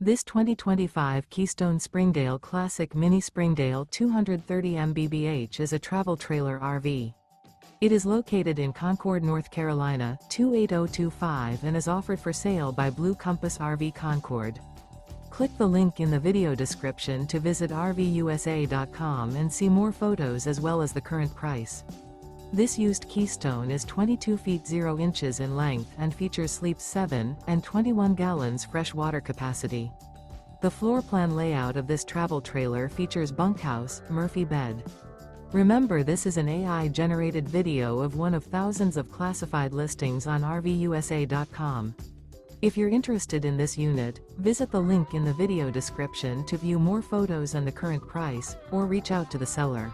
This 2025 Keystone Springdale Classic Mini Springdale 230 mbh is a travel trailer RV. It is located in Concord, North Carolina, 28025 and is offered for sale by Blue Compass RV Concord. Click the link in the video description to visit RVUSA.com and see more photos as well as the current price. This used Keystone is 22 feet 0 inches in length and features sleeps 7 and 21 gallons fresh water capacity. The floor plan layout of this travel trailer features bunkhouse, Murphy bed. Remember, this is an AI-generated video of one of thousands of classified listings on RVUSA.com. If you're interested in this unit, visit the link in the video description to view more photos and the current price, or reach out to the seller.